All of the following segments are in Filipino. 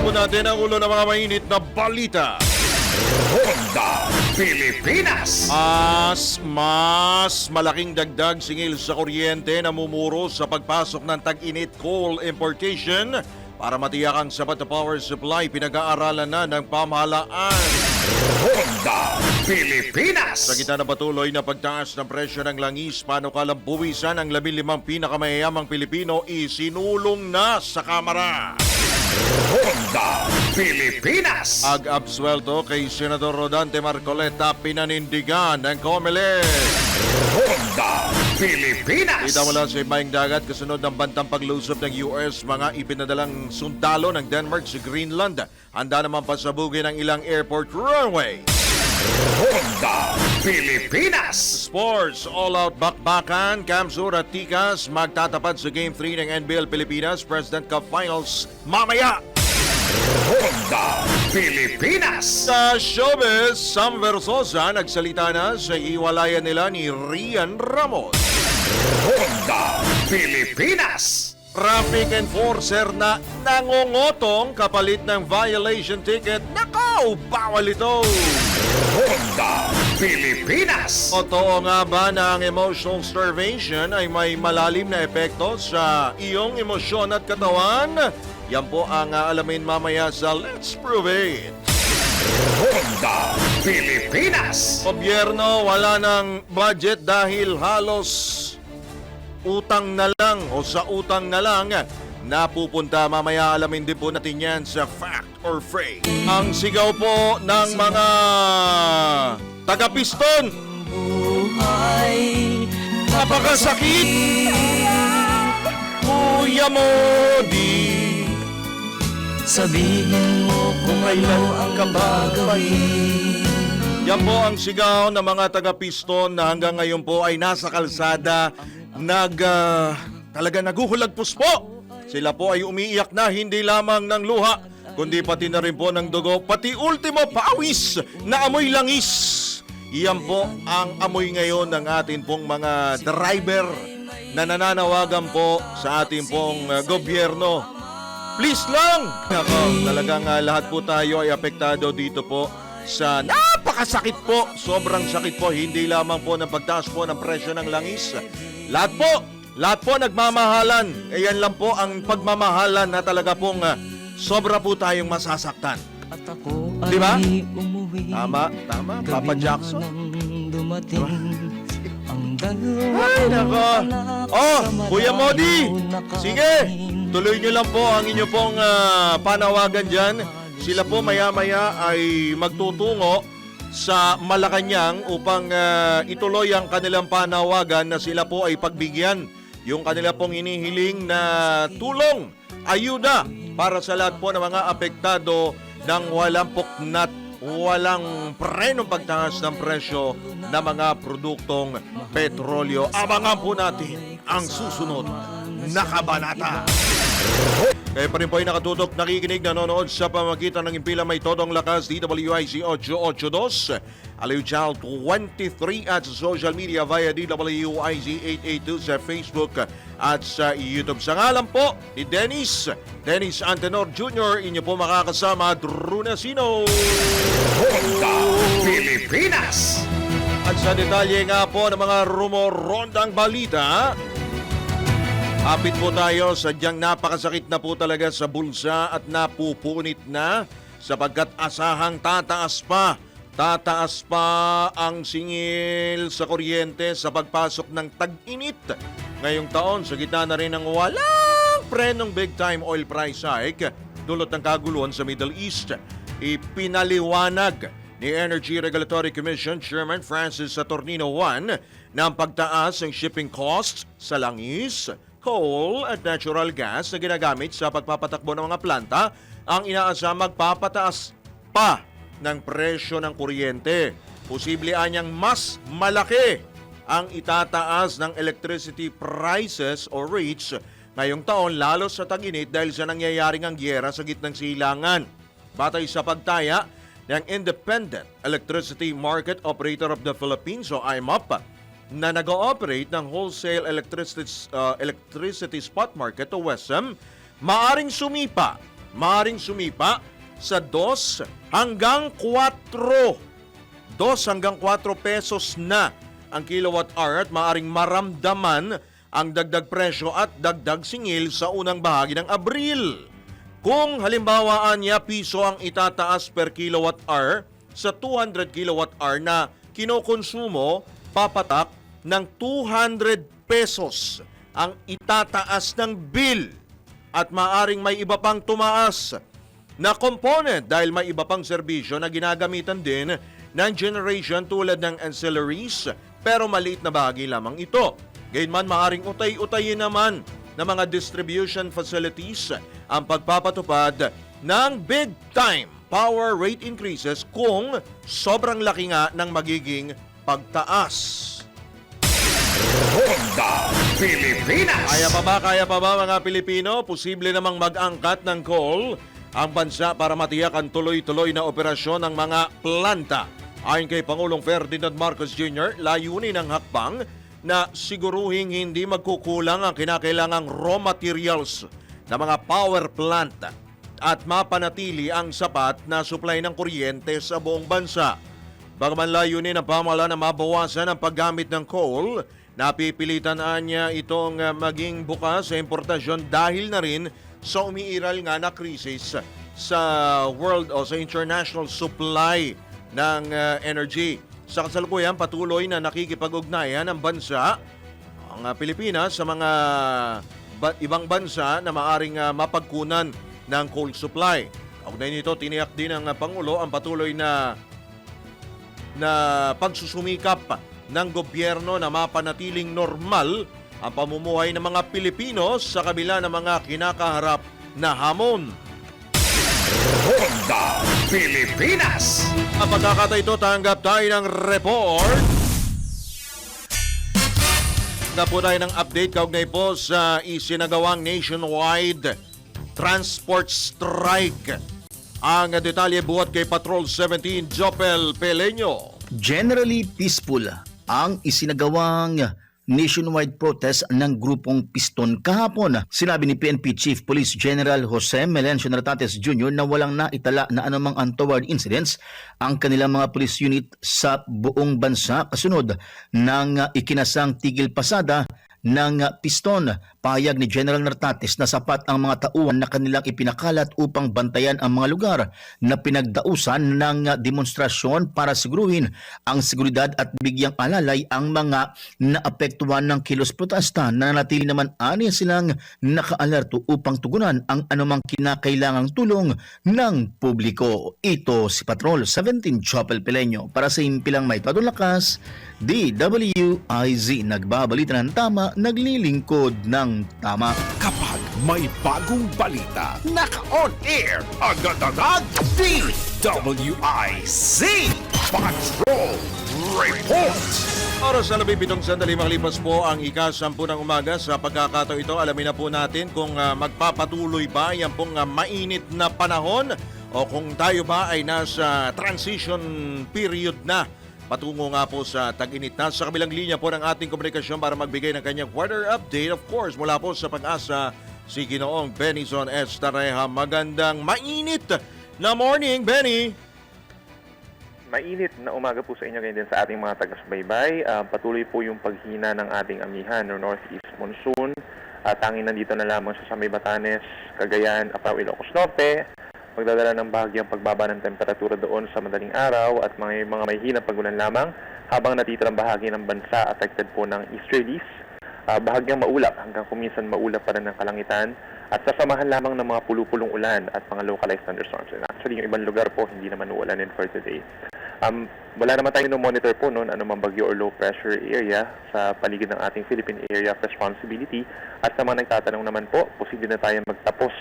po natin ang ulo ng mga mainit na balita. Ronda Pilipinas. Mas malaking dagdag singil sa kuryente na mumuro sa pagpasok ng tag-init coal importation para matiyak ang sapat na power supply. Pinag-aaralan na ng pamahalaan. Ronda Pilipinas. Sa gitna ng patuloy na pagtaas ng presyo ng langis, panukalang buwisan ang 15 pinakamayayamang Pilipino isinulong na sa Kamara. Ronda Pilipinas. Ag-absuelto kay Senador Rodante Marcoleta, pinanindigan ng COMELEC. Ronda Pilipinas. Kita mula sa ibayang dagat kasunod ng bantang paglusob ng US, mga ipinadalang sundalo ng Denmark sa Greenland. Handa naman pasabugin ang ilang airport runway. Ronda Pilipinas. Sports, all-out bakbakan, Camsur at Tikas magtatapad sa Game 3 ng NBL Pilipinas President Cup Finals mamaya. Ronda Pilipinas. Sa showbiz, Sam Versosa nagsalita na sa hiwalayan nila ni Rian Ramos. Ronda Pilipinas. Traffic enforcer na nangungotong kapalit ng violation ticket. Nakaw, bawal ito! Ronda Pilipinas. Totoo nga ba na ang emotional starvation ay may malalim na epekto sa iyong emosyon at katawan? Yan po ang aalamin mamaya sa Let's Prove It. Ronda Pilipinas. Gobyerno wala ng budget dahil halos utang na lang o sa utang na lang napupunta. Mamaya alamin din po natin yan sa Fact or Fake. Ang sigaw po ng mga taga-piston. Buhay Napakasakit! Kuya Modi, sabihin mo kung ano ang gagawin. yan po ang sigaw ng mga taga-piston na hanggang ngayon po ay nasa kalsada talaga naguhulagpos po. Sila po ay umiiyak na hindi lamang ng luha, kundi pati na rin po ng dugo, pati ultimo pawis na amoy langis. Iyan po ang amoy ngayon ng atin pong mga driver na nananawagan po sa ating pong gobyerno. Please lang! Ako, talagang lahat po tayo ay apektado dito po sa napakasakit po. Sobrang sakit po, hindi lamang po ng pagtaas po ng presyo ng langis. Lahat po nagmamahalan. Yan lang po ang pagmamahalan na talaga pong sobra po tayong masasaktan. At ako Di ba? ay umuwi. Tama, Papa Jackson. Dumating ang dalawa. Ay, nako. Oh, Kuya Modi, sige, tuloy nyo lang po ang inyo pong panawagan dyan. Sila po maya-maya ay magtutungo sa Malacanang upang ituloy ang kanilang panawagan na sila po ay pagbigyan yung kanila pong inihiling na tulong, ayuda para sa lahat po ng mga apektado ng walang puknat, walang prenong pagtaas ng presyo ng mga produktong petrolyo. Abangan po natin ang susunod na kabanata. Kayo pa rin po ay nakatutok, nakikinig, nanonood sa pamagitan ng impila may todong lakas DWIC 882, Aliw Channel 23 at sa social media via DWIC 882 sa Facebook at sa YouTube. Sa ngalan po ni Dennis Antenor Jr., inyo po makakasama Drunasino. Ronda Pilipinas. At sa detalye nga po ng mga rumor rondang balita, hapit po tayo, sadyang napakasakit na po talaga sa bulsa at napupunit na sapagkat asahang tataas pa ang singil sa kuryente sa pagpasok ng tag-init ngayong taon sa gitna na rin ng walang prenong big time oil price hike dulot ng kaguluhan sa Middle East. Ipinaliwanag ni Energy Regulatory Commission Chairman Francis Saturnino I na ang pagtaas ng shipping costs sa langis, coal at natural gas na ginagamit sa pagpapatakbo ng mga planta ang inaasam magpapataas pa ng presyo ng kuryente. Posible anyang mas malaki ang itataas ng electricity prices o rates ngayong taon lalo sa tag-init dahil sa nangyayaring ang gyera sa gitnang silangan. Batay sa pagtaya ng Independent Electricity Market Operator of the Philippines o IMOP, na nag-ooperate ng wholesale electricity spot market o WESM, maaring sumipa maaaring sumipa sa 2 hanggang 4. 2 hanggang 4 pesos na ang kilowatt hour at maaaring maramdaman ang dagdag presyo at dagdag singil sa unang bahagi ng Abril. Kung halimbawa niya piso ang itataas per kilowatt hour sa 200 kilowatt hour na kinokonsumo, papatak ng 200 pesos ang itataas ng bill at maaring may iba pang tumaas na component dahil may iba pang serbisyo na ginagamitan din ng generation tulad ng ancillaries pero maliit na bahagi lamang ito. Gayunman maaring utay-utayin naman ng mga distribution facilities ang pagpapatupad ng big time power rate increases kung sobrang laki nga ng magiging pagtaas. Ronda Pilipinas. Kaya pa ba mga Pilipino? Posible namang mag-angkat ng coal ang bansa para matiyak ang tuloy-tuloy na operasyon ng mga planta. Ayon kay Pangulong Ferdinand Marcos Jr., layunin ng hakbang na siguruhing hindi magkukulang ang kinakailangang raw materials ng mga power plant at mapanatili ang sapat na supply ng kuryente sa buong bansa. Bagaman layunin ng pamahalaan na mabawasan ang paggamit ng coal, napipilitan niya itong maging bukas sa importasyon dahil na rin sa umiiral nga na krisis sa world o sa international supply ng energy. Sa kasalukuyan, patuloy na nakikipag-ugnayan ang bansa, ang Pilipinas, sa mga ibang bansa na maaring mapagkunan ng coal supply. Kaugnay nito, tiniyak din ng Pangulo ang patuloy na pagsusumikap ng gobyerno na mapanatiling normal ang pamumuhay ng mga Pilipino sa kabila ng mga kinakaharap na hamon. Ronda Pilipinas. Ang pagkakataon ito, tanggap tayo ng report. Tanggap po tayo ng update kaugnay po sa isinagawang nationwide transport strike. Ang detalye buhat kay Patrol 17 Jopel Peleño. Generally peaceful ang isinagawang nationwide protest ng grupong Piston kahapon. Sinabi ni PNP Chief Police General Jose Melencio Nartates Jr. na walang naitala na anumang untoward incidents ang kanilang mga police unit sa buong bansa kasunod ng ikinasang tigil pasada ng Piston. Pahayag ni General Nartates na sapat ang mga tauhan na kanilang ipinakalat upang bantayan ang mga lugar na pinagdausan ng demonstrasyon para siguruhin ang seguridad at bigyang alalay ang mga naapektuhan ng kilos protesta na nanatili naman ani silang nakaalerto upang tugunan ang anumang kinakailangang tulong ng publiko. Ito si Patrol 17 Chopel Peleño para sa Impilang May Tadong Lakas, DWIZ. Nagbabalita ng tama, naglilingkod ng tama. Kapag may bagong balita, naka-on air, agad-agad, DWIZ Patrol Reports. Oras sa 17 sandali makalipas po ang ika-10 ng umaga. Sa pagkakataon ito, alamin na po natin kung magpapatuloy ba yan pong mainit na panahon o kung tayo ba ay nasa transition period na patungo nga po sa tag-init na. Sa kabilang linya po ng ating komunikasyon para magbigay ng kanyang weather update, of course, mula po sa Pag-asa, si Ginoong Benison Estareja. Magandang mainit na morning, Benny! Mainit na umaga po sa inyo ngayon din sa ating mga taga-subaybay. Patuloy po yung paghina ng ating amihan o northeast monsoon. Tanging nandito na lamang sa May Batanes, Cagayan, Apao, Ilocos Norte. Magdadala ng bahagyang pagbaba ng temperatura doon sa madaling araw at mga may hinang pagulan lamang habang natitirang bahagi ng bansa affected po ng easterlies. Bahagyang maulap hanggang kuminsan maulap pa rin ng kalangitan at sasamahan lamang ng mga pulupulong ulan at mga localized thunderstorms. And actually, yung ibang lugar po hindi naman uulanin for today. Wala naman tayong monitor po noon anumang bagyo or low pressure area sa paligid ng ating Philippine Area of Responsibility. At sa mga nagtatanong naman po, posible na tayo magtapos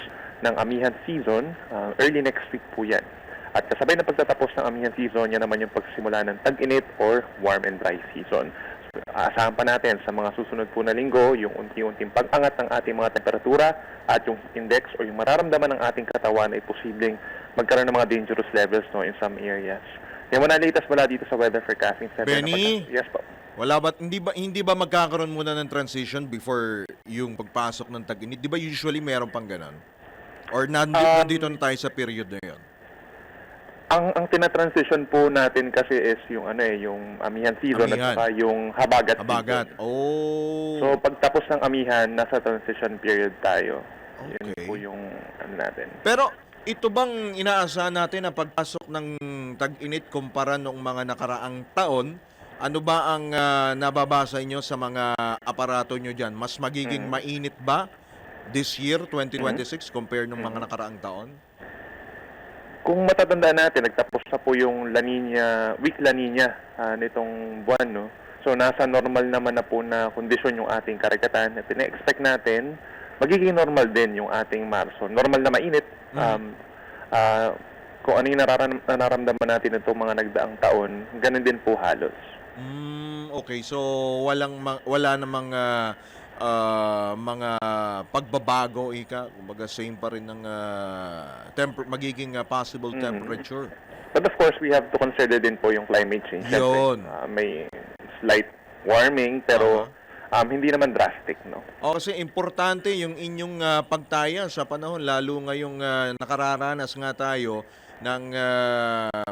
ng amihan season early next week po yan. At kasabay na pagtatapos ng amihan season, yan naman yung pagsimula ng tag-init or warm and dry season. So, asahan pa natin sa mga susunod po na linggo yung unti-unting pag-angat ng ating mga temperatura at yung index o yung mararamdaman ng ating katawan ay posibleng magkaroon ng mga dangerous levels in some areas. Yung mga latest mula dito sa weather forecasting center. Benny? Yes po. Wala ba, hindi ba magkakaroon muna ng transition before yung pagpasok ng tag-init? Di ba usually meron pang ganon? Or nandito na tayo sa period na yun? Ang tinatransition po natin kasi is yung yung amihan season Amihan. at saka yung habagat Habagat. season. Oh. So pagtapos ng amihan, nasa transition period tayo. Yun Okay. po yung natin. Pero ito bang inaasahan natin na pagpasok ng tag-init kumpara noong mga nakaraang taon? Ano ba ang nababasa nyo sa mga aparato nyo dyan? Mas magiging mainit ba this year, 2026, compare nung mga nakaraang taon? Kung matatandaan natin, nagtapos na po yung La Nina, week La Nina nitong buwan, no? So, nasa normal naman na po na kondisyon yung ating karagatan. At ina-expect natin, magiging normal din yung ating Marso. Normal na mainit. Kung ano yung nararamdaman natin itong mga nagdaang taon, ganun din po halos. Okay, so wala namang mga pagbabago, kumbaga same pa rin ng magiging possible temperature. But of course, we have to consider din po yung climate change. Yun. Siyempre, may slight warming, pero hindi naman drastic, no? O kasi importante yung inyong pagtaya sa panahon, lalo ngayong nakararanas nga tayo ng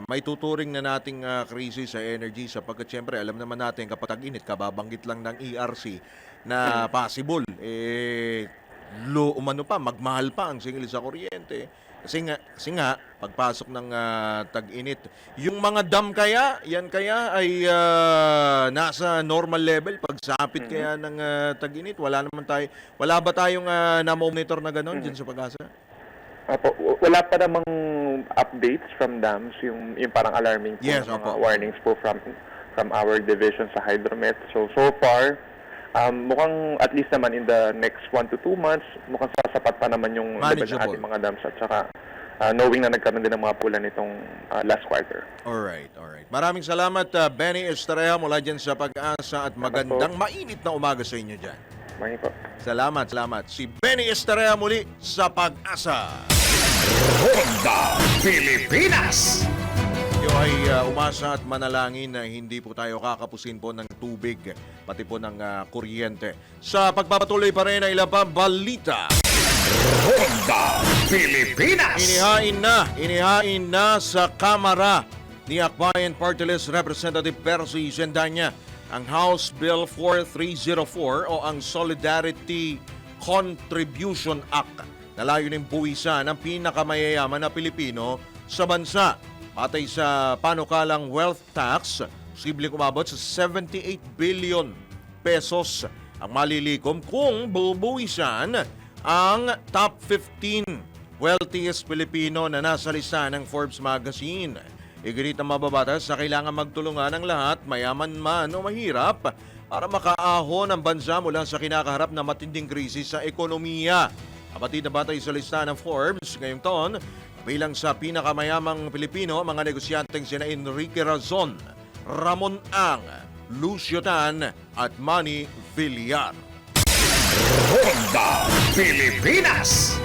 may tuturing na nating krisis sa energy sapagkat siyempre alam naman natin kapag tag-init, kababanggit lang ng ERC na possible, umano pa, magmahal pa ang singil sa kuryente. Kasi nga pagpasok ng tag-init, yung mga dam kaya, yan kaya ay nasa normal level pagsapit kaya ng tag-init. Wala ba tayong na-monitor na gano'n dyan sa Pag-asa? Apo, wala pa namang updates from dams, yung parang alarming po, Yes, mga opo. warnings po from our division sa Hydromet. So far, mukhang at least naman in the next 1 to 2 months, mukhang sasapat pa naman yung level ng Manageable. ating mga dams at saka knowing na nagkaroon din ng mga pula nitong last quarter. Alright. Maraming salamat, Benny Estrella mula dyan sa Pag-asa at magandang mainit na umaga sa inyo dyan. Maraming po. Salamat. Si Benny Estrella muli sa Pag-asa. Ronda Pilipinas. Tayo ay umasa at manalangin na hindi po tayo kakapusin po ng tubig, pati po ng kuryente. Sa pagpapatuloy pa rin ang ilang pa balita. Ronda Pilipinas. Inihain na sa Kamara ni Akbayan Party List Representative Percy Zendanya ang House Bill 4304 o ang Solidarity Contribution Act na layunin buwisan ng pinakamayayaman na Pilipino sa bansa. Patay sa panukalang wealth tax, posibleng umabot sa 78 billion pesos ang malilikom kung bubuwisan ang top 15 wealthiest Pilipino na nasa lista ng Forbes magazine. Iginit ang mababatas na kailangan magtulungan ng lahat, mayaman man o mahirap, para makaahon ang bansa mula sa kinakaharap na matinding krisis sa ekonomiya. Kapatid na batay sa lista ng Forbes ngayong taon, bilang sa pinakamayamang Pilipino, mga negosyanteng sina Enrique Razon, Ramon Ang, Lucio Tan at Manny Villar. Ronda Pilipinas.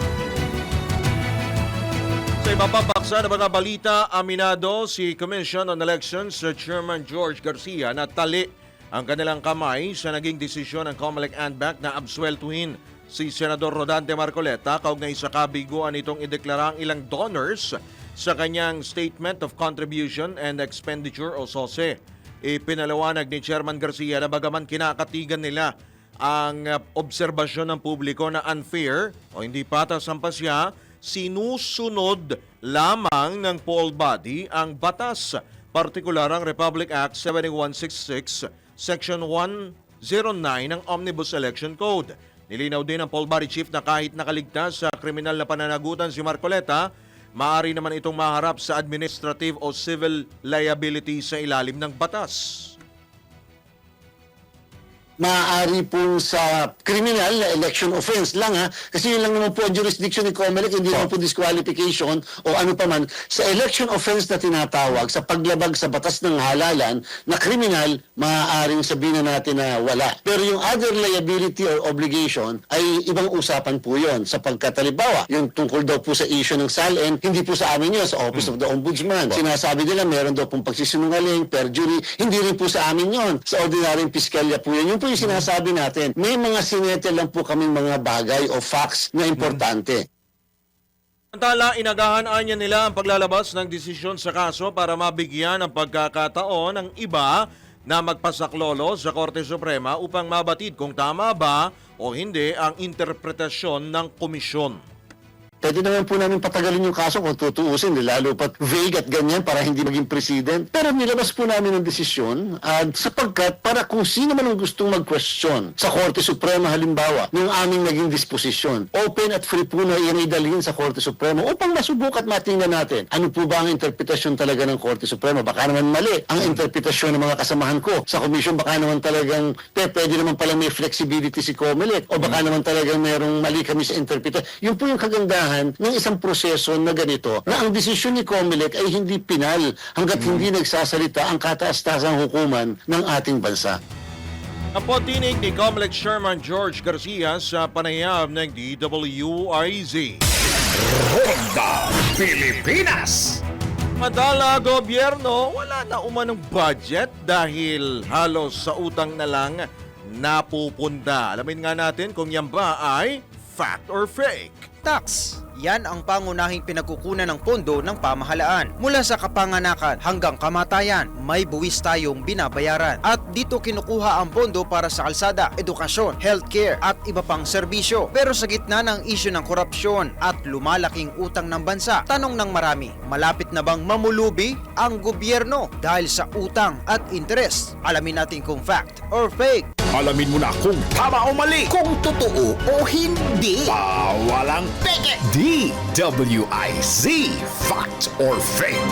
Sa iba pang baksa na mga balita, aminado si Commission on Elections Chairman George Garcia na tali ang kanilang kamay sa naging desisyon ng COMELEC-ANBAC na absueltuhin si Senador Rodante Marcoleta kaugnay sa kabiguan nitong ideklara ang ilang donors sa kanyang Statement of Contribution and Expenditure o SOSE. Ipinaliwanag ni Chairman Garcia na bagaman kinakatigan nila ang obserbasyon ng publiko na unfair o hindi patas ang pasya, sinusunod lamang ng poll body ang batas, partikular ang Republic Act 7166, Section 109 ng Omnibus Election Code. Nilinaw din ng poll body chief na kahit nakaligtas sa kriminal na pananagutan si Marcoleta, maaari naman itong maharap sa administrative o civil liability sa ilalim ng batas. Maaari po sa criminal na election offense lang kasi yun lang naman po ang jurisdiction ni COMELEC, hindi naman po disqualification o ano pa man. Sa election offense na tinatawag, sa paglabag sa batas ng halalan na criminal, maaaring sabihin na natin na wala. Pero yung other liability or obligation ay ibang usapan po yun. Sapagkat halimbawa, yung tungkol daw po sa issue ng SALN, hindi po sa amin yun, sa Office of the Ombudsman. Sinasabi nila meron daw pong pagsisinungaling, perjury, hindi rin po sa amin yun. Sa ordinaryong piskalya po yun. Yung po yung sinasabi natin. May mga sinete lang po kaming mga bagay o facts na importante. Samantala, inagahan niya nila ang paglalabas ng desisyon sa kaso para mabigyan ng pagkakataon ng iba na magpasaklolo sa Korte Suprema upang mabatid kung tama ba o hindi ang interpretasyon ng komisyon. Pwede naman po namin patagalin yung kaso kung tutuusin, lalo pat vague at ganyan para hindi maging president. Pero nilabas po namin ang desisyon sapagkat para kung sino man ang gustong mag-question sa Korte Suprema halimbawa ng aming naging disposisyon, open at free po na yan idalhin sa Korte Suprema upang masubok at matingnan natin ano po ba ang interpretasyon talaga ng Korte Suprema. Baka naman mali ang interpretasyon ng mga kasamahan ko sa komisyon, baka naman talagang pwede naman pala may flexibility si COMELEC o baka naman talagang mayroong mali kami sa interpretasyon. Yun po yung kagandahan ng isang proseso na ganito, na ang desisyon ni COMELEC ay hindi pinal hanggat hindi nagsasalita ang kataas-tasang hukuman ng ating bansa. Ang tinig ni COMELEC Chairman George Garcia sa panayam ng DWIZ. Ronda Pilipinas. Madala gobyerno, wala na umanong budget dahil halos sa utang na lang napupunta. Alamin nga natin kung yan ba ay fact or fake. Tax. Yan ang pangunahing pinagkukunan ng pondo ng pamahalaan. Mula sa kapanganakan hanggang kamatayan, may buwis tayong binabayaran. At dito kinukuha ang pondo para sa kalsada, edukasyon, healthcare at iba pang serbisyo. Pero sa gitna ng isyu ng korupsyon at lumalaking utang ng bansa, tanong ng marami, malapit na bang mamulubi ang gobyerno dahil sa utang at interes? Alamin natin kung fact or fake. Alamin mo na kung tama o mali. Kung totoo o hindi. Walang peke. DWIZ. Fact or fake?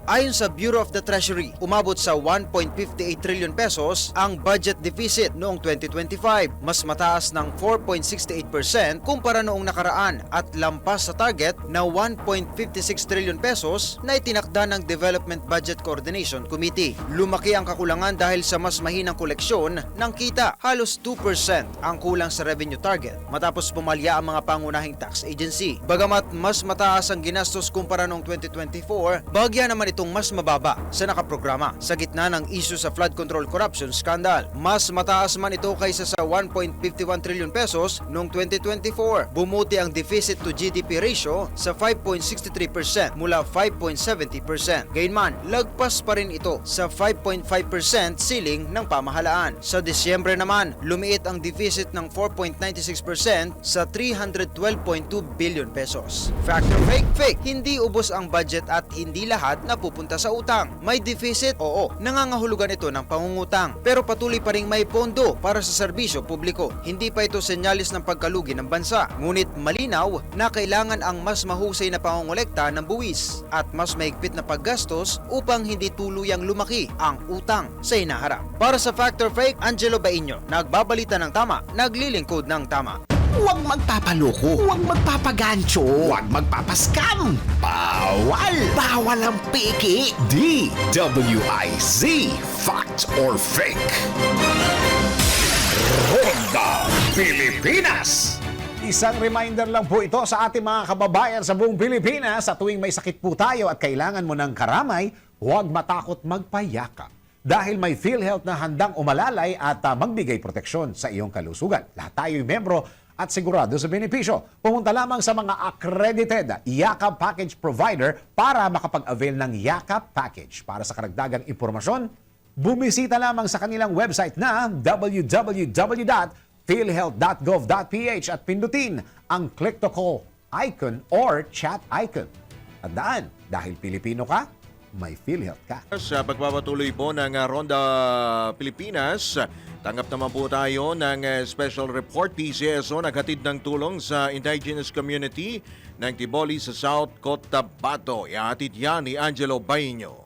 Ayon sa Bureau of the Treasury, umabot sa 1.58 trillion pesos ang budget deficit noong 2025, mas mataas ng 4.68% kumpara noong nakaraan at lampas sa target na 1.56 trillion pesos na itinakda ng Development Budget Coordination Committee. Lumaki ang kakulangan dahil sa mas mahinang koleksyon ng kita, halos 2% ang kulang sa revenue target matapos pumalya ang mga pangunahing tax agency. Bagamat mas mataas ang ginastos kumpara noong 2024, bahagya naman itong mas mababa sa nakaprograma sa gitna ng issue sa flood control corruption scandal. Mas mataas man ito kaysa sa 1.51 trillion pesos noong 2024. Bumuti ang deficit to GDP ratio sa 5.63% mula 5.70%. Gayunman, lagpas pa rin ito sa 5.5% ceiling ng pamahalaan. Sa Disyembre naman, lumiit ang deficit ng 4.96% sa 312.2 billion pesos. Fact or fake? Fake. Hindi ubos ang budget at hindi lahat na pupunta sa utang. May deficit? Oo. Nangangahulugan ito ng pangungutang. Pero patuloy pa ring may pondo para sa serbisyo publiko. Hindi pa ito senyalis ng pagkalugi ng bansa. Ngunit malinaw na kailangan ang mas mahusay na pangongolekta ng buwis at mas mahigpit na paggastos upang hindi tuluyang lumaki ang utang sa hinaharap. Para sa Fact or Fake, Angelo Bainyo, nagbabalita ng tama, naglilingkod ng tama. Huwag magpapaloko. Huwag magpapagancho. Huwag magpapaskam. Bawal. Bawal ang peke. DWIZ. Fact or fake? Ronda Pilipinas. Isang reminder lang po ito sa ating mga kababayan sa buong Pilipinas. Sa tuwing may sakit po tayo at kailangan mo ng karamay, huwag matakot magpayakap. Dahil may PhilHealth na handang umalalay at magbigay proteksyon sa iyong kalusugan. Lahat tayo'y membro at sigurado sa benepisyo. Pumunta lamang sa mga accredited Yakap Package Provider para makapag-avail ng Yakap Package. Para sa karagdagang impormasyon, bumisita lamang sa kanilang website na www.philhealth.gov.ph at pindutin ang click to call icon or chat icon. Tandaan, dahil Pilipino ka, may PhilHealth ka. Sa pagpapatuloy po ng Ronda Pilipinas, tanggap naman po tayo ng special report. PCSO naghatid ng tulong sa indigenous community ng Tiboli sa South Cotabato. Ihatid yan ni Angelo Bainyo.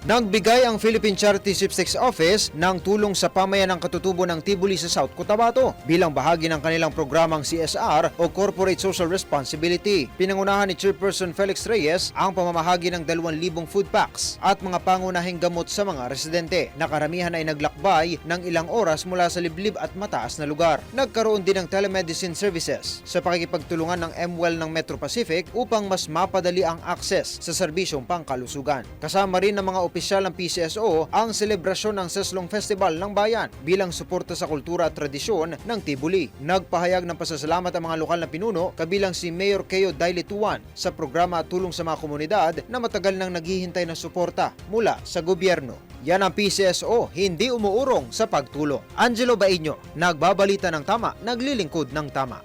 Nagbigay ang Philippine Charity Sweepstakes Office ng tulong sa pamayanang katutubo ng Tiboli sa South Cotabato bilang bahagi ng kanilang programang CSR o Corporate Social Responsibility. Pinangunahan ni Chairperson Felix Reyes ang pamamahagi ng 2,000 food packs at mga pangunahing gamot sa mga residente. Nakaramihan ay naglakbay ng ilang oras mula sa liblib at mataas na lugar. Nagkaroon din ng telemedicine services sa pakikipagtulungan ng MWell ng Metro Pacific upang mas mapadali ang access sa serbisyong pangkalusugan. Kasama rin ng mga inopisyal ng PCSO ang selebrasyon ng Seslong Festival ng Bayan bilang suporta sa kultura at tradisyon ng Tibuli. Nagpahayag ng pasasalamat ang mga lokal na pinuno kabilang si Mayor Keo Dailituan sa programa Tulong sa mga Komunidad na matagal nang naghihintay ng suporta mula sa gobyerno. Yan ang PCSO, hindi umuurong sa pagtulong. Angelo Bainyo, nagbabalita ng tama, naglilingkod ng tama.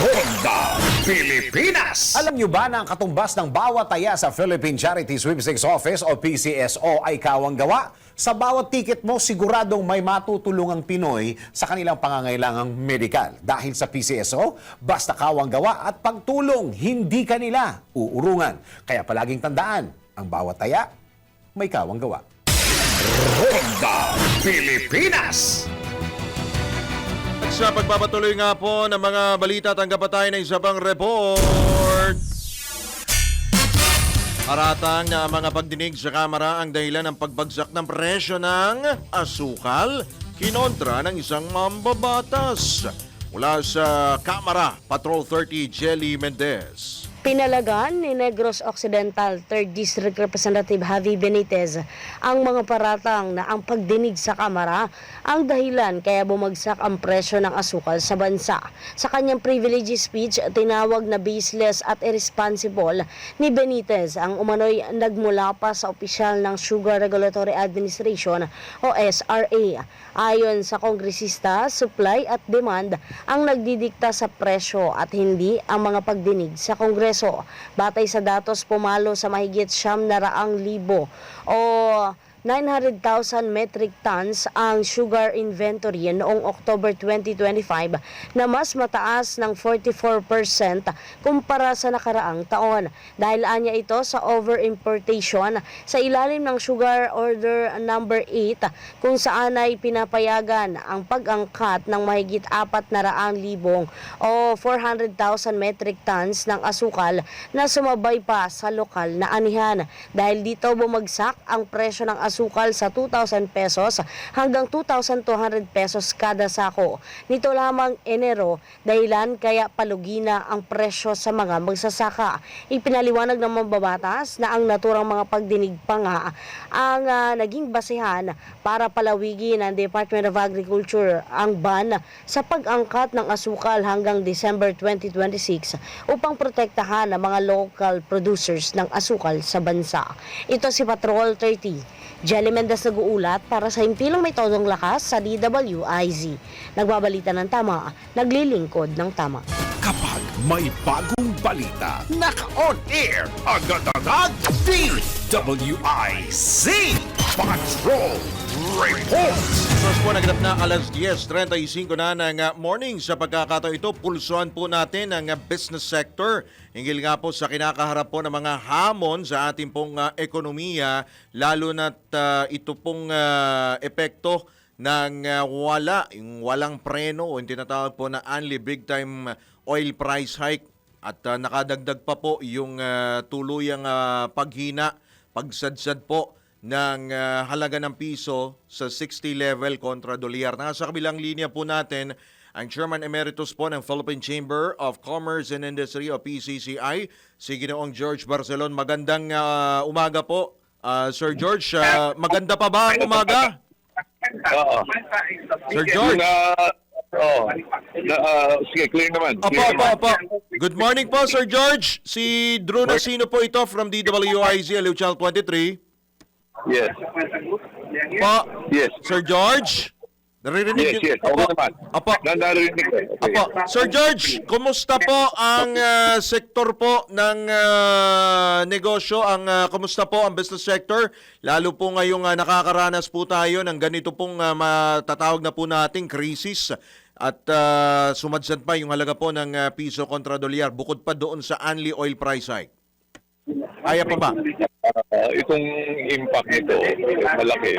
Ronda Pilipinas. Alam nyo ba na ang katumbas ng bawat taya sa Philippine Charity Sweepstakes Office o PCSO ay kawang gawa? Sa bawat ticket mo, siguradong may matutulungang Pinoy sa kanilang pangangailangang medikal. Dahil sa PCSO, basta kawang gawa at pagtulong, hindi kanila uurungan. Kaya palaging tandaan, ang bawat taya, may kawang gawa. Ronda Pilipinas. At sa pagpapatuloy nga po ng mga balita, tanggap pa tayo ng isa pang report. Haratang na mga pagdinig sa Kamara ang dahilan ng pagbagsak ng presyo ng asukal kinontra ng isang mambabatas. Mula sa Kamara, Patrol 30, Jelly Mendez. Pinalagan ni Negros Occidental 3rd District Representative Javi Benitez ang mga paratang na ang pagdinig sa Kamara ang dahilan kaya bumagsak ang presyo ng asukal sa bansa. Sa kanyang privilege speech, tinawag na baseless at irresponsible ni Benitez ang umano'y nagmula pa sa opisyal ng Sugar Regulatory Administration o SRA. Ayon sa kongresista, supply at demand ang nagdidikta sa presyo at hindi ang mga pagdinig sa Kongreso. Batay sa datos, pumalo sa mahigit 900,000 o 900,000 metric tons ang sugar inventory noong October 2025 na mas mataas ng 44% kumpara sa nakaraang taon. Dahil anya ito sa over-importation sa ilalim ng Sugar Order number 8 kung saan ay pinapayagan ang pag-angkat ng mahigit 400,000 o 400,000 metric tons ng asukal na sumabay pa sa lokal na anihan. Dahil dito bumagsak ang presyo ng asukal sa 2,000 pesos hanggang 2,200 pesos kada sako. Nito lamang Enero, dahilan kaya palugi na ang presyo sa mga magsasaka. Ipinaliwanag ng mambabatas na ang naturang mga pagdinig pa nga ang naging basehan para palawigin ng Department of Agriculture ang ban sa pag-angkat ng asukal hanggang December 2026 upang protektahan ang mga local producers ng asukal sa bansa. Ito si Patrol 30. Jelly Mendez nag-uulat para sa himpilang may todong lakas sa DWIZ. Nagbabalita ng tama, naglilingkod ng tama. Kapag may bagong balita, naka-on air, agad-agad, DWIZ Patrol Report. Oras po naganap na alas 10:35 na ng morning. Sa pagkakataon ito, pulsuan po natin ang business sector. Hinggil nga po sa kinakaharap po ng mga hamon sa ating pong ekonomiya, lalo na't ito pong epekto ng walang preno o yung tinatawag po na only big time oil price hike at nakadagdag pa po yung tuluyang pagsadsad po ng halaga ng piso sa 60 level kontra dolyar. Nasa kabilang linya po natin ang Chairman Emeritus po ng Philippine Chamber of Commerce and Industry o PCCI, si Ginoong George Barcelon. Magandang umaga po, Sir George. Maganda pa ba ang umaga? Oo. Sir George. Sige, clear naman. Opo. Good morning po, Sir George. Si Drew Nasino po ito from DWIZ, Aliw Channel 23. Yes. Po, Yes. Sir George. Naririnig Yes. Okay naman. Opo. Narinig ko. Okay. Opo. Sir George, kumusta po ang sektor po ng negosyo? Kumusta po ang business sector? Lalo po ngayong nakakaranas po tayo ng ganito pong matatawag na po nating krisis at sumadsad pa yung halaga po ng piso kontra dolyar bukod pa doon sa only oil price hike. Kaya pa ba? Itong impact nito, malaki.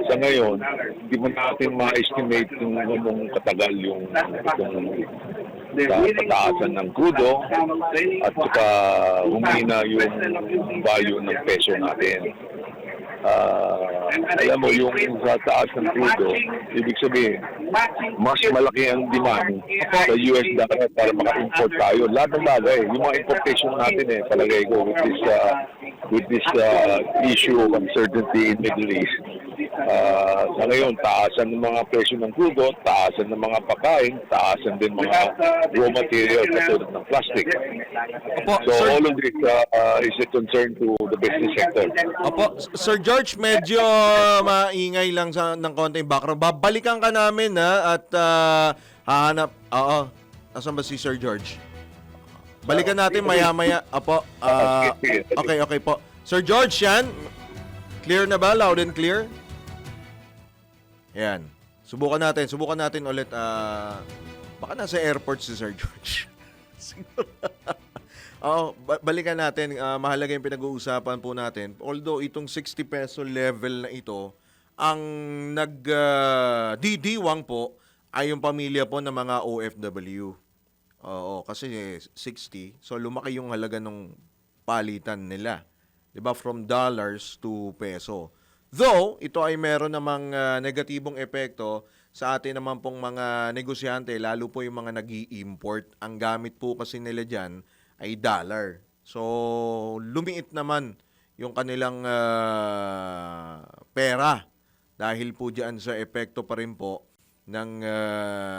Sa ngayon, hindi mo natin ma-estimate kung anong katagal yung pataasan ng krudo at saka humina yung value ng peso natin. alam mo, yung sa taas ng crudo, ibig sabihin, mas malaki ang demand sa US dollar para maka-import tayo. Lahat ng bagay, yung mga importation natin palagay ko with this issue of uncertainty in Middle East. Sa ngayon, taasan ng mga presyo ng crudo, taasan ng mga pagkain, taasan din mga raw material katulad ng plastic. So all of this is a concern to the business sector. Opo, Sir George, medyo maingay lang ng konting background. Babalikan ka namin at hahanap. Oo. Asan ba si Sir George? Balikan natin maya-maya. Opo. Okay po. Sir George, yan. Clear na ba? Loud and clear? Yan. Subukan natin ulit. Baka nasa airport si Sir George. Siguro. Oo, balikan natin. Mahalaga yung pinag-uusapan po natin. Although itong 60 peso level na ito, ang nagdidiwang po ay yung pamilya po ng mga OFW. Oo, kasi 60. So lumaki yung halaga ng palitan nila. 'Di ba? From dollars to peso. Though, ito ay meron namang negatibong epekto sa atin naman pong mga negosyante, lalo po yung mga nag-i-import. Ang gamit po kasi nila dyan ay dollar. So, lumiit naman yung kanilang pera dahil po dyan sa epekto pa rin po ng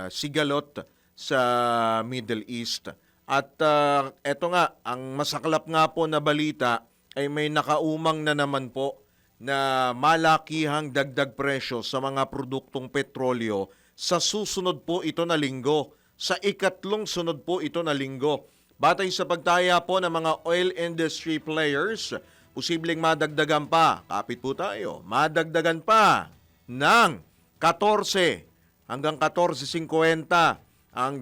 sigalot sa Middle East. At eto nga, ang masaklap nga po na balita ay may nakaumang na naman po na malakihang dagdag presyo sa mga produktong petrolyo sa susunod po ito na linggo. Sa ikatlong sunod po ito na linggo. Batay sa pagtaya po ng mga oil industry players, posibleng madagdagan pa, kapit po tayo, madagdagan pa ng 14 hanggang 14.50 ang,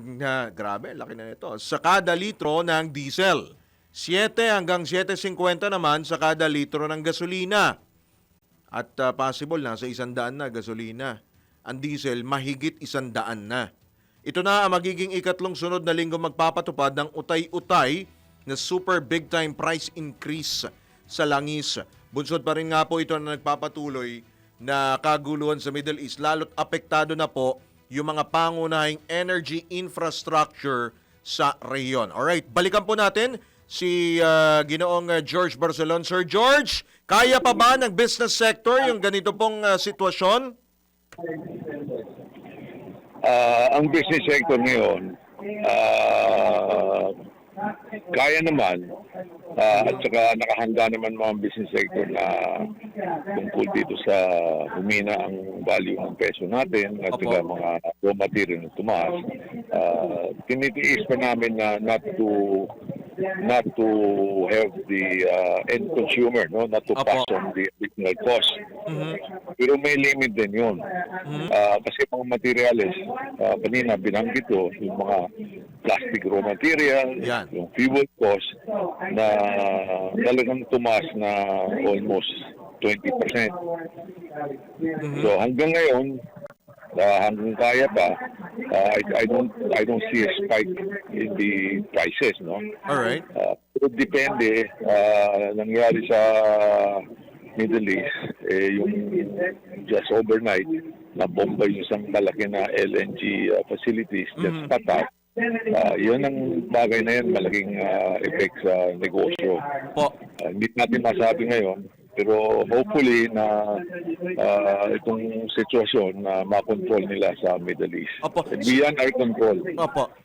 grabe, laki na ito, sa kada litro ng diesel. 7 hanggang 7.50 naman sa kada litro ng gasolina. At possible nasa 100 na gasolina. Ang diesel mahigit 100 na. Ito na ang magiging ikatlong sunod na linggo magpapatupad ng utay-utay na super big time price increase sa langis. Bunsod pa rin nga po ito na nagpapatuloy na kaguluhan sa Middle East. Lalo't apektado na po yung mga pangunahing energy infrastructure sa rehiyon. Alright, balikan po natin si Ginoong George Barcelon. Sir George, kaya pa ba ng business sector yung ganito pong sitwasyon? Ang business sector ngayon, kaya naman, at saka nakahanda naman mga business sector na tungkol dito sa humina ang value ng peso natin at saka mga raw material na tumaas. Tinitiis pa namin na not to have the end consumer, no, not to pass on the additional cost. Pero may limit din yun. Kasi mga materials, kanina binanggit ko, yung mga plastic raw material, yung fuel cost na talagang tumaas na almost 20%. So hanggang ngayon, hanggang kaya pa, I don't see a spike in the prices, no? All right. Pero depende nangyari sa Middle East, yung just overnight na bomba yung isang malaki na LNG facilities just patak. Yun ang bagay na yan, malaking effect sa negosyo. Hindi natin masabi ngayon, pero hopefully na itong sitwasyon na makontrol nila sa Middle East. Beyond our control.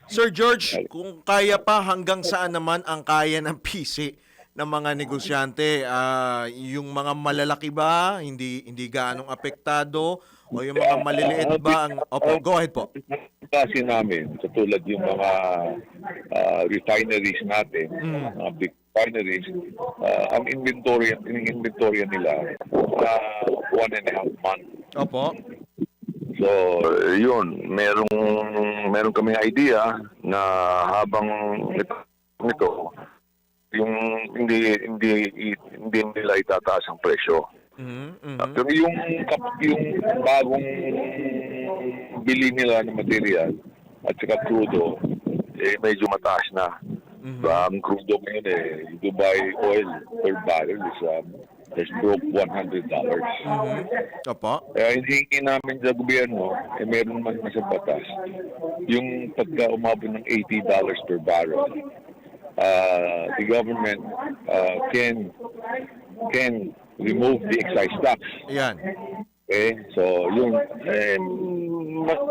Sir George, kung kaya pa, hanggang saan naman ang kaya ng PC ng mga negosyante? Yung mga malalaki ba, hindi gaanong apektado? O yung mga maliliit ba? Go ahead po. Kasi namin, katulad yung mga refineries natin, mga big refineries, ang inventory nila 1.5 months. So, yun, meron kaming idea na habang ito yung hindi nila itataas ang presyo. Pero yung bagong bili nila ng material at saka crudo, medyo mataas na. Ang crude oil ngayon Dubai oil per barrel has broke $100. Opo. Kaya hinihingi namin sa gobyerno, meron man sa batas, yung pagka umabot ng $80 per barrel, the government can remove the excise tax. Yan. Okay, so yung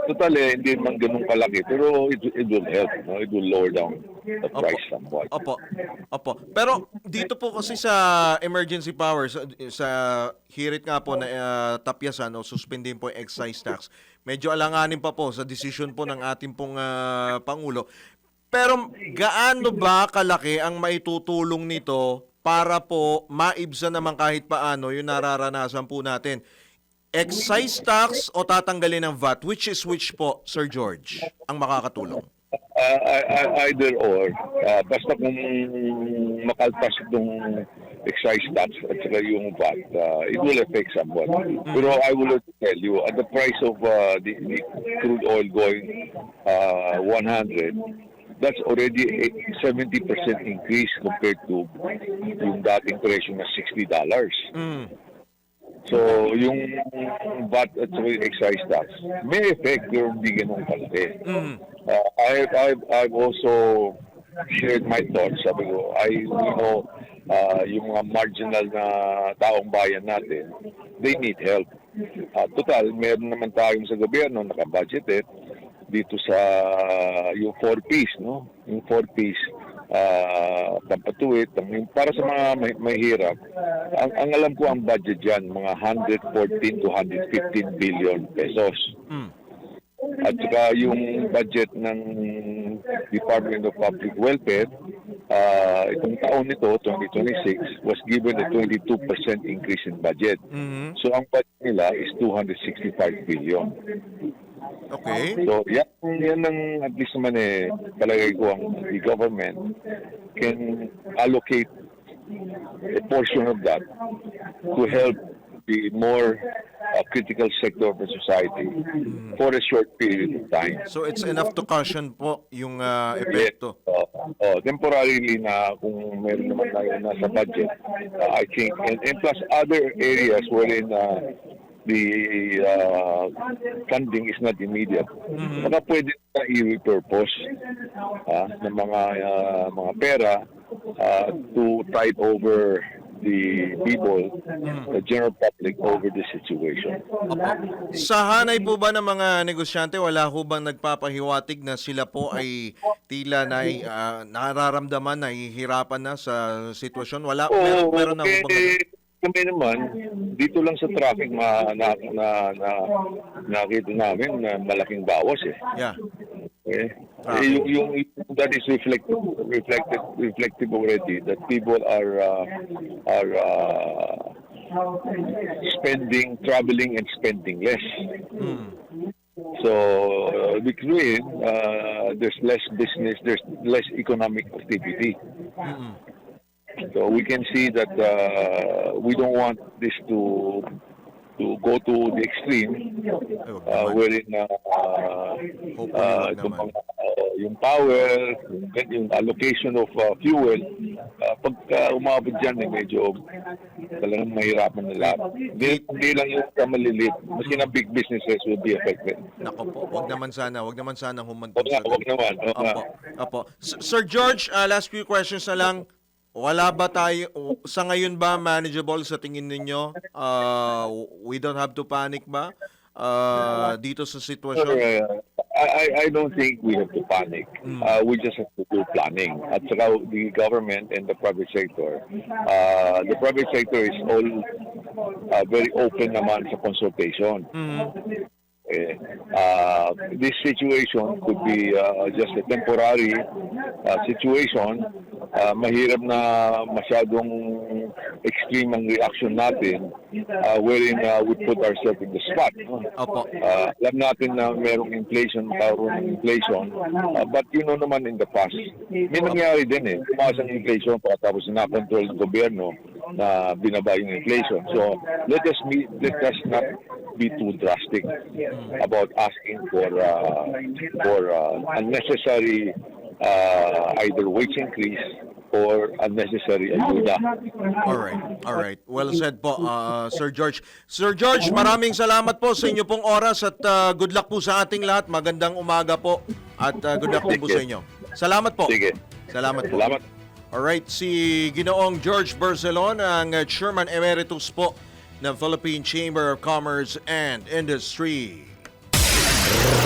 total hindi man ganun kalaki, pero it will help, no? It will lower down the price somewhat. Opo. Pero dito po kasi sa emergency powers, sa hirit nga po na tapyasan o suspendin po yung excise tax, medyo alanganin pa po sa decision po ng ating pong Pangulo. Pero gaano ba kalaki ang maitutulong nito para po maibsan naman kahit paano yung nararanasan po natin? Excise tax o tatanggalin ng VAT? Which is which po, Sir George, ang makakatulong? Either or. Basta kung makalpas itong excise tax at saka yung VAT, it will affect somewhat. Pero I will tell you, at the price of the crude oil going 100, that's already a 70% increase compared to yung dating presyo na $60. So, yung VAT at saka yung excise tax may effect pero hindi ganun kalaki. I've also shared my thoughts. Sabi ko, yung mga marginal na taong bayan natin, they need help. Total, meron naman tayong sa gobyerno nakabudgeted dito sa yung 4Ps, no? Yung 4Ps, pampatuwid, para sa mga mahirap. Ang alam ko ang budget dyan, mga 114 to 115 billion pesos. At saka yung budget ng Department of Public Welfare, itong taon nito, 2026, was given a 22% increase in budget. So ang budget nila is 265 billion. Okay. So yan ang at least naman palagay ko ang the government can allocate a portion of that to help the more critical sector of the society for a short period of time. So it's enough to cushion po yung epekto. Temporarily na kung meron naman tayo nasa budget, I think, and plus other areas wherein the funding is not immediate. Baka pwede na i-repurpose ng mga pera to tide over the people, the general public, over the situation. Sa hanay po ba ng mga negosyante, wala ho bang nagpapahiwatig na sila po ay tila na nararamdaman, nahihirapan na sa sitwasyon? Wala, meron na ho bang kami naman, dito lang sa traffic nakita namin na malaking bawas Yeah. Okay. Yung that is reflective already that people are traveling and spending less. So between there's less business, there's less economic activity. So we can see that we don't want this to go to the extreme wherein yung power, yung allocation of fuel, pagka umabot dyan medyo talagang mahirapan na lahat. Hindi lang yung maliliit, maski na big businesses will be affected. Nako po, wag naman sana humantong sa Wag naman. Opo. Sir George, last few questions na lang. Wala ba tayo, sa ngayon ba manageable sa tingin ninyo? We don't have to panic ba dito sa sitwasyon? I don't think we have to panic. We just have to do planning. At saka the government and the private sector. The private sector is all very open naman sa consultation. This situation could be just a temporary situation. Mahirap na masyadong extreme ang reaction natin wherein we put ourselves in the spot. Alam natin na merong inflation, but you know naman in the past, may nangyari din tumaas ang inflation pagkatapos na-control ng gobyerno na binaba yung inflation. So let us not be too drastic about asking for unnecessary either wage increase or unnecessary ayuda. All right. Well said po, Sir George. Sir George, maraming salamat po sa inyo pong oras at good luck po sa ating lahat. Magandang umaga po at good luck po sa inyo. Salamat po. Sige. Salamat po. Salamat. Alright, si Ginoong George Barcelon, ang Chairman Emeritus po ng Philippine Chamber of Commerce and Industry.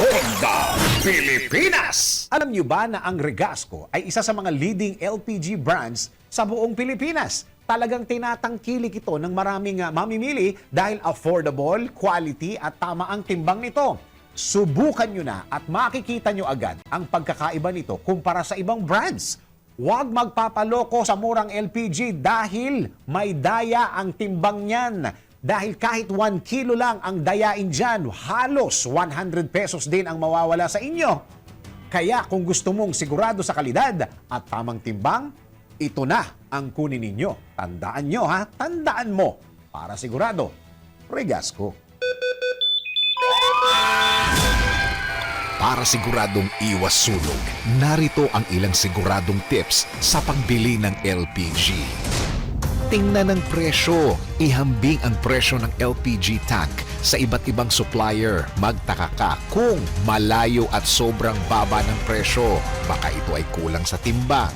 Ronda Pilipinas. Alam niyo ba na ang Regasco ay isa sa mga leading LPG brands sa buong Pilipinas? Talagang tinatangkilik ito ng maraming mamimili dahil affordable, quality at tama ang timbang nito. Subukan nyo na at makikita nyo agad ang pagkakaiba nito kumpara sa ibang brands. Huwag magpapaloko sa murang LPG dahil may daya ang timbang niyan. Dahil kahit 1 kilo lang ang dayain dyan, halos 100 pesos din ang mawawala sa inyo. Kaya kung gusto mong sigurado sa kalidad at tamang timbang, ito na ang kunin ninyo. Tandaan nyo ha, tandaan mo. Para sigurado, Regasco. Para siguradong iwas sunog, narito ang ilang siguradong tips sa pagbili ng LPG. Tingnan ang presyo. Ihambing ang presyo ng LPG tank sa iba't ibang supplier. Magtaka ka kung malayo at sobrang baba ng presyo. Baka ito ay kulang sa timbang.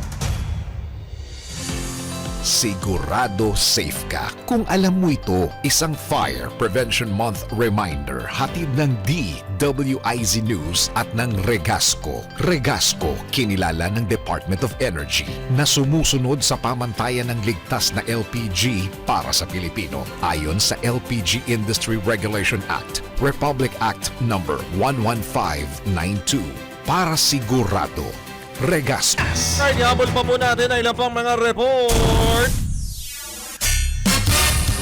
Sigurado safe ka kung alam mo ito. Isang Fire Prevention Month reminder hatid ng DWIZ News at ng Regasco. Regasco, kinilala ng Department of Energy na sumusunod sa pamantayan ng ligtas na LPG para sa Pilipino. Ayon sa LPG Industry Regulation Act, Republic Act No. 11592. Para sigurado, Regasco. Alright, ihabol pa po natin ang ilang pang mga report.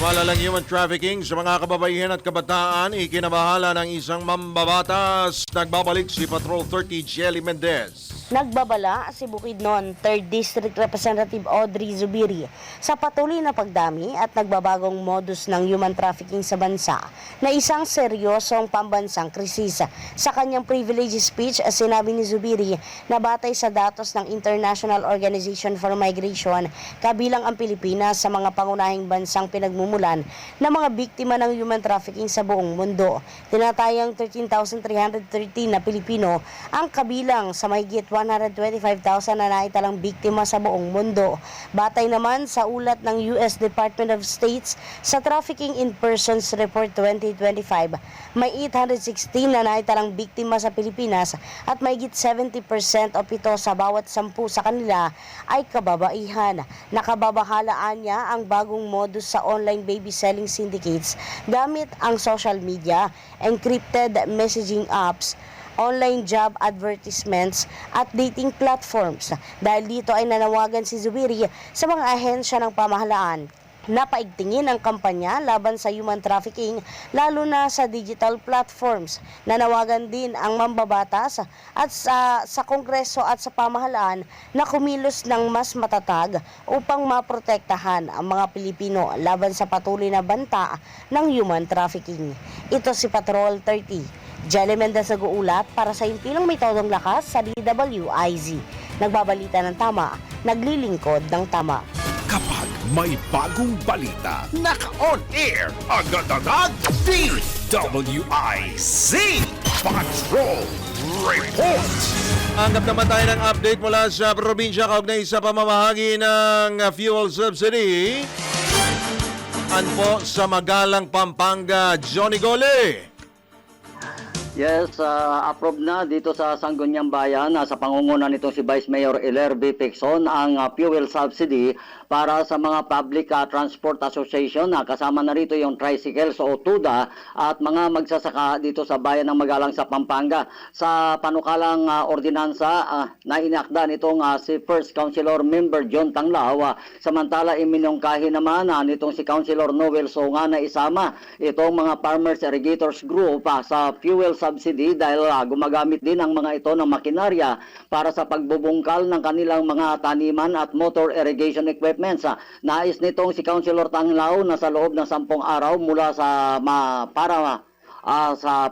Lumalalang human trafficking sa mga kababaihan at kabataan, ikinabahala ng isang mambabatas. Nagbabalik si Patrol 30 Jelly Mendez. Nagbabala si Bukidnon 3rd District Representative Audrey Zubiri sa patuloy na pagdami at nagbabagong modus ng human trafficking sa bansa na isang seryosong pambansang krisis. Sa kanyang privilege speech, sinabi ni Zubiri na batay sa datos ng International Organization for Migration, kabilang ang Pilipinas sa mga pangunahing bansang pinagmumulan ng mga biktima ng human trafficking sa buong mundo. Tinatayang 13,313 na Pilipino ang kabilang sa mahigit 125,000 na naitalang biktima sa buong mundo. Batay naman sa ulat ng US Department of States sa Trafficking in Persons Report 2025, may 816 na naitalang biktima sa Pilipinas at mahigit 70% o 7 sa bawat 10 sa kanila ay kababaihan. Nakababahalaan niya ang bagong modus sa online baby selling syndicates gamit ang social media, encrypted messaging apps, online job advertisements at dating platforms. Dahil dito ay nanawagan si Zubiri sa mga ahensya ng pamahalaan na paigtingin ang kampanya laban sa human trafficking lalo na sa digital platforms. Nanawagan din ang mambabatas at sa Kongreso at sa pamahalaan na kumilos ng mas matatag upang maprotektahan ang mga Pilipino laban sa patuloy na banta ng human trafficking. Ito si Patrol 30. Jelly Mendez nag-uulat para sa impilong may todong lakas sa DWIZ. Nagbabalita ng tama, naglilingkod ng tama. Kapag may bagong balita, naka-on air, agad-agad, DWIZ Patrol Report. Anggap naman tayo ng update mula sa probinsya kaugnay sa pamamahagi ng fuel subsidy. Anpo sa Magalang, Pampanga, Johnny Gole. Yes, approve na dito sa Sangguniang Bayan sa pangunguna nito si Vice Mayor Ilerby Pixon ang fuel subsidy para sa mga Public Transport Association. Kasama na rito yung tricycles o TUDA at mga magsasaka dito sa bayan ng Magalang sa Pampanga. Sa panukalang ordinansa na inakda nitong si First Councilor Member John Tanglao, samantala iminungkahi naman nitong si Councilor Noel Songa na isama itong mga Farmers Irrigators Group sa fuel subsidy dahil gumagamit din ang mga ito ng makinarya para sa pagbubungkal ng kanilang mga taniman at motor irrigation equipments. Nais nitong si Councilor Tanglao na sa loob ng 10 araw mula sa para sa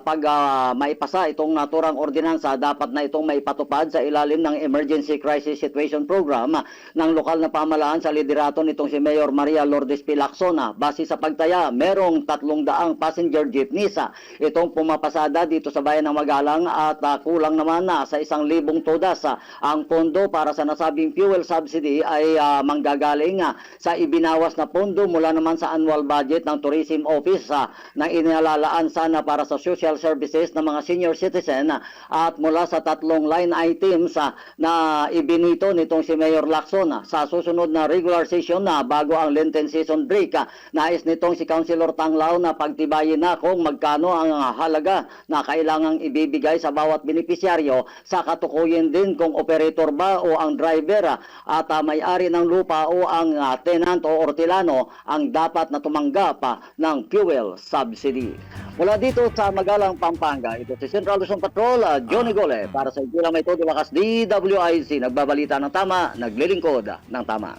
maipasa itong naturang ordinansa, dapat na itong maipatupad sa ilalim ng Emergency Crisis Situation Program ng lokal na pamahalaan sa liderato nitong si Mayor Maria Lourdes P. Lacson. Base sa pagtaya, merong 300 passenger jeepneys itong pumapasada dito sa bayan ng Magalang at kulang naman sa 1,000 todas. Ang pondo para sa nasabing fuel subsidy ay manggagaling sa ibinawas na pondo mula naman sa annual budget ng Tourism Office na inilalaan sana para sa social services ng mga senior citizen at mula sa 3 line items na ibinito nitong si Mayor Lacson sa susunod na regular session bago ang Lenten season break. Nais nitong si Councilor Tanglao na pagtibayin na kung magkano ang halaga na kailangang ibibigay sa bawat benepisyaryo, sa katukuyin din kung operator ba o ang driver at may-ari ng lupa o ang tenant o ortilano ang dapat na tumanggap ng fuel subsidy. Mula dito sa Magalang, Pampanga, ito si Central Luzon Patrol, Johnny Gole, para sa Ilang May Todo Wakas DWIZ, nagbabalita ng tama, naglilingkod ng tama.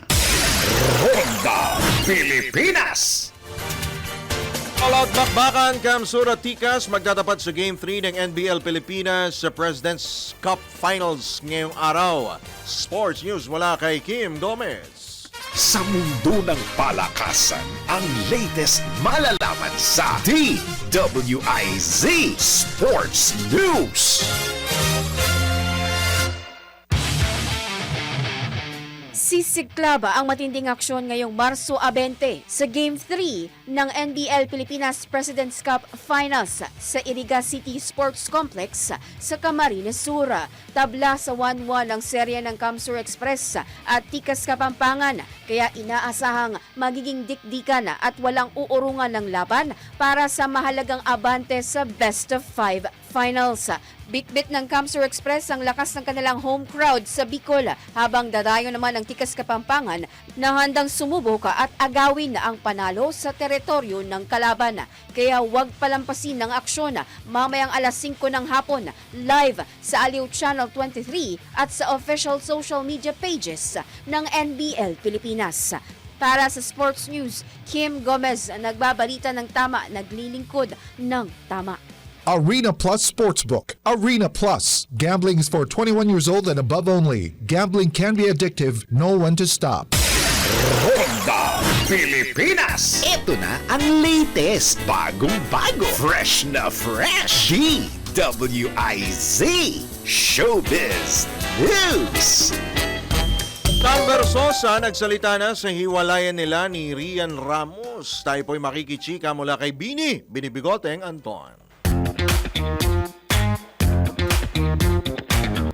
Ronda Pilipinas! All-out bakbakan, Kamsura Tikas magtatapat sa Game 3 ng NBL Pilipinas sa President's Cup Finals ngayong araw. Sports News mula kay Kim Gomez. Sa mundo ng palakasan, ang latest malalaman sa DWIZ Sports News. Sisiklaba ang matinding aksyon ngayong Marso 20 sa Game 3 ng NBL Pilipinas President's Cup Finals sa Iriga City Sports Complex sa Camarines Sur. Tabla sa 1-1 ang serye ng Kamsur Express at Tikas Kapampangan, kaya inaasahang magiging dikdikan at walang uurungan ng laban para sa mahalagang abante sa Best of 5 Finals. Bitbit ng Kamsur Express ang lakas ng kanilang home crowd sa Bicol, habang dadayo naman ang Tikas Kapampangan na handang sumubok at agawin ang panalo sa teritoryo ng kalaban. Kaya huwag palampasin ng aksyon mamayang alas 5 ng hapon, live sa Aliw Channel 23 at sa official social media pages ng NBL Pilipinas. Para sa Sports News, Kim Gomez, nagbabalita ng tama, naglilingkod ng tama. Arena Plus Sportsbook. Arena Plus. Gambling is for 21 years old and above only. Gambling can be addictive. Know when to stop. Ronda Pilipinas! Ito na ang latest, Bagong-bago, fresh na fresh. DWIZ Showbiz News. Sam Versosa nagsalita na sa hiwalayan nila ni Rian Ramos. Tayo po'y makikichika mula kay Bini Binibigoteng Anton.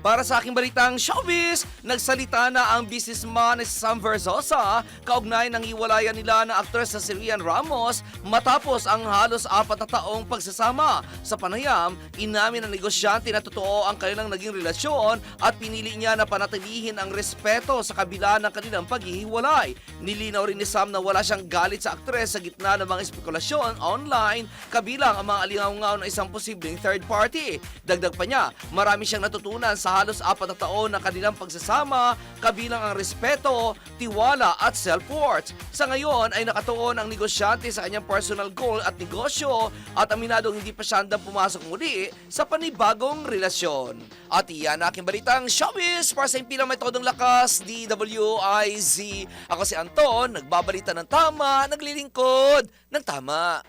Para sa aking balitang showbiz, nagsalita na ang businessman ni Sam Versosa kaugnay ng hiwalayan nila ng aktres na si Rian Ramos matapos ang halos 4 na taong pagsasama. Sa panayam, inamin ng negosyante na totoo ang kanilang naging relasyon at pinili niya na panatilihin ang respeto sa kabila ng kanilang paghihiwalay. Nilinaw rin ni Sam na wala siyang galit sa aktres sa gitna ng mga espekulasyon online, kabilang ang mga alingaw-ngaw ng isang posibleng third party. Dagdag pa niya, marami siyang natutunan sa halos 4 na taon ng kanilang pagsasama, kabilang ang respeto, tiwala at self-worth. Sa ngayon ay nakatuon ang negosyante sa kanyang personal goal at negosyo at aminadong hindi pa siya handang pumasok muli sa panibagong relasyon. At iyan ang aking balitang showbiz para sa impilang may todong lakas, DWIZ. Ako si Anton, nagbabalita ng tama, naglilingkod ng tama.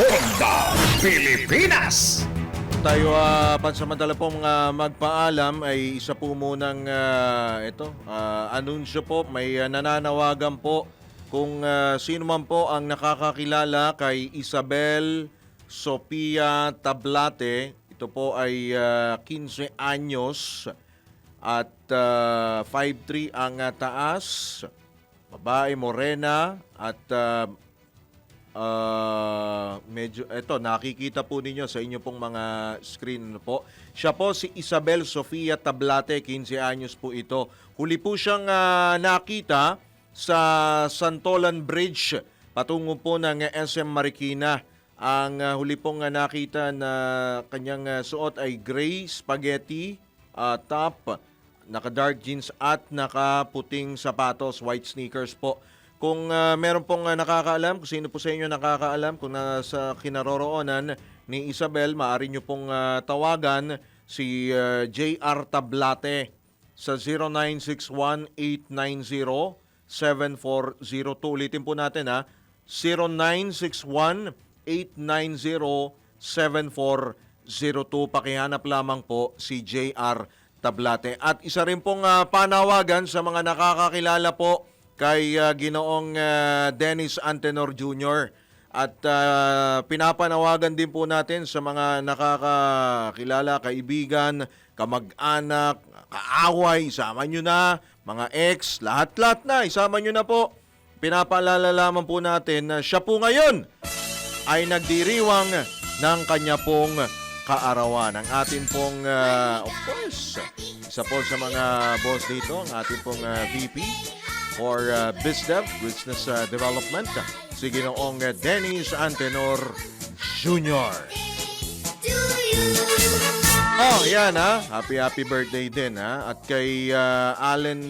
Ronda Pilipinas! Tayo pansamantala pong magpaalam ay isa po munang anunsyo po. May nananawagan po kung sino man po ang nakakakilala kay Isabel Sofia Tablate. Ito po ay 15 anyos at 5'3" ang taas, babae morena at medyo nakikita po ninyo sa inyo pong mga screen po. Siya po si Isabel Sofia Tablate, 15 anyos po ito. Huli po siyang nakita sa Santolan Bridge patungo po ng SM Marikina. Ang huli pong nakita na kanyang suot ay gray spaghetti top, naka dark jeans at naka puting sapatos, white sneakers po. Kung meron pong nakakaalam, kung sino po sa inyo nakakaalam, kung nasa kinaroroonan ni Isabel, maaari nyo pong tawagan si J.R. Tablate sa 0961-890-7402. Ulitin po natin ha, 0961-890-7402. Pakihanap lamang po si J.R. Tablate. At isa rin pong panawagan sa mga nakakakilala po kay Ginoong Dennis Antenor Jr. At pinapanawagan din po natin sa mga nakakakilala, kaibigan, kamag-anak, kaaway, isama nyo na, mga ex, lahat-lahat na, isama nyo na po. Pinapaalala lamang po natin na siya po ngayon ay nagdiriwang ng kanya pong kaarawan. Ang atin pong, of course, isa po sa mga boss dito, ang ating pong VP for BizDev, Business Development, si Ginoong Dennis Antenor Jr. Oh, yan ha. Happy birthday din ha. At kay Allen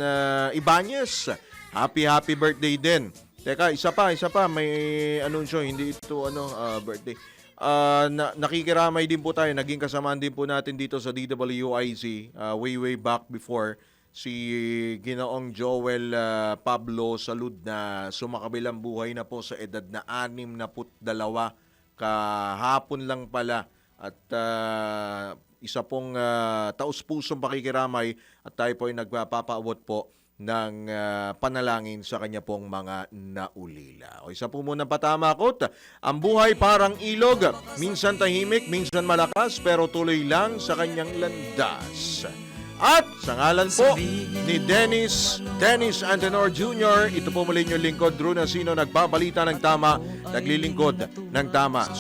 Ibanez, happy birthday din. Teka, isa pa, may anunsyo, hindi ito birthday. Nakikiramay din po tayo, naging kasamaan din po natin dito sa DWIZ way back before, si Ginoong Joel Pablo Salud na sumakabilang buhay na po sa edad na 62, kahapon lang pala. At isa pong taus-pusong pakikiramay at tayo po ay nagpapaabot po ng panalangin sa kanya pong mga naulila. O isa po muna patamakot, ang buhay parang ilog, minsan tahimik, minsan malakas, pero tuloy lang sa kanyang landas. At sa ngalan po ni Dennis Antenor Jr., ito po muli yung lingkod, Drew Nasino, nagbabalita ng tama, naglilingkod ng tama.